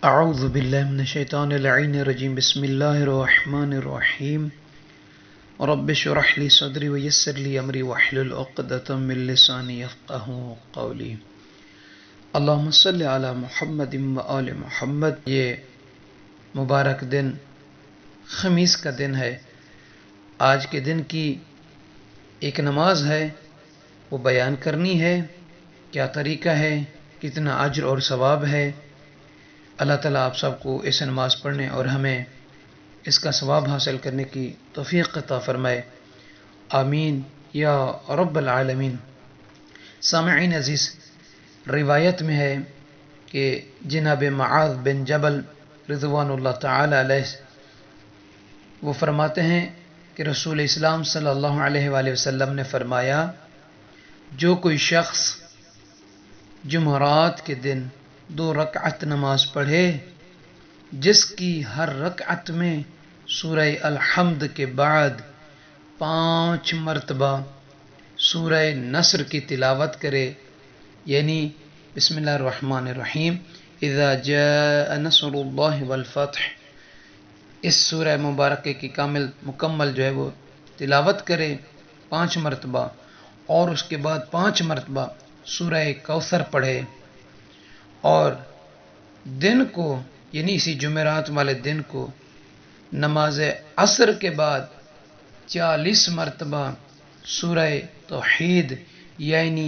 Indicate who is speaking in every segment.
Speaker 1: اعوذ باللہ من الشیطان اللعین الرجیم بسم اللہ الرحمن الرحیم رب اشرح لی صدری ویسر لی امری واحلل عقدۃ من لسانی یفقہوا قولی اللہم صلی علی محمد و آل محمد۔ یہ مبارک دن خمیس کا دن ہے۔ آج کے دن کی ایک نماز ہے، وہ بیان کرنی ہے۔ کیا طریقہ ہے، کتنا اجر اور ثواب ہے۔ اللہ تعالیٰ آپ سب کو اس نماز پڑھنے اور ہمیں اس کا ثواب حاصل کرنے کی توفیق عطا فرمائے، آمین یا رب العالمین۔ سامعین عزیز، روایت میں ہے کہ جناب معاذ بن جبل رضوان اللہ تعالی علیہ وہ فرماتے ہیں کہ رسول اسلام صلی اللہ علیہ وآلہ وسلم نے فرمایا، جو کوئی شخص جمعرات کے دن 2 رکعت نماز پڑھے جس کی ہر رکعت میں سورہ الحمد کے بعد 5 مرتبہ سورہ نصر کی تلاوت کرے، یعنی بسم اللہ الرحمن الرحیم اذا جاء نصر اللہ والفتح، اس سورہ مبارکہ کی مکمل جو ہے وہ تلاوت کرے 5 مرتبہ، اور اس کے بعد 5 مرتبہ سورہ کوثر پڑھے، اور دن کو یعنی اسی جمعرات والے دن کو نماز عصر کے بعد 40 مرتبہ سورہ توحید یعنی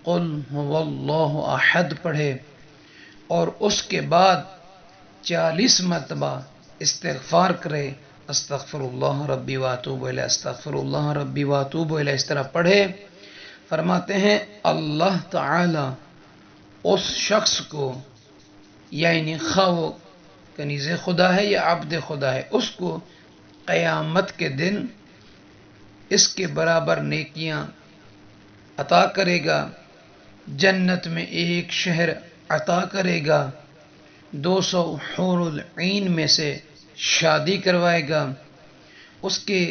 Speaker 1: قل هو اللہ احد پڑھے، اور اس کے بعد 40 مرتبہ استغفار کرے، استغفر اللہ ربی واتوب الیہ، استغفر اللہ ربی واتوب الیہ، اس طرح پڑھے۔ فرماتے ہیں اللہ تعالی اس شخص کو، یعنی خواہ وہ کنیز خدا ہے یا عبد خدا ہے، اس کو قیامت کے دن اس کے برابر نیکیاں عطا کرے گا، جنت میں ایک شہر عطا کرے گا، 200 حور العین میں سے شادی کروائے گا، اس کے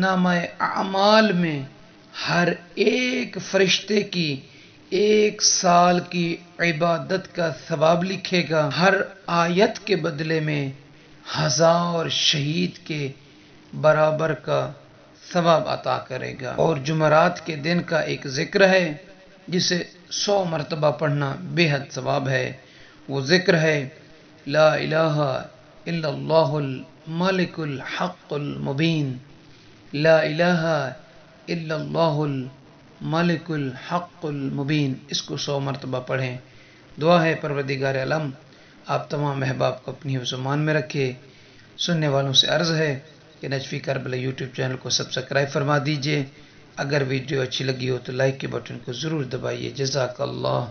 Speaker 1: نامہ اعمال میں ہر ایک فرشتے کی 1 سال کی عبادت کا ثواب لکھے گا، ہر آیت کے بدلے میں 1000 شہید کے برابر کا ثواب عطا کرے گا۔ اور جمعرات کے دن کا ایک ذکر ہے جسے 100 مرتبہ پڑھنا بے حد ثواب ہے، وہ ذکر ہے لا الہ الا اللہ الملک الحق المبین، لا الہ الا اللہ الملک الحق المبین۔ اس کو 100 مرتبہ پڑھیں۔ دعا ہے پروردگار عالم آپ تمام احباب کو اپنی حفظ و امان میں رکھے۔ سننے والوں سے عرض ہے کہ نجفی کربلا یوٹیوب چینل کو سبسکرائب فرما دیجئے، اگر ویڈیو اچھی لگی ہو تو لائک کے بٹن کو ضرور دبائیے۔ جزاک اللہ۔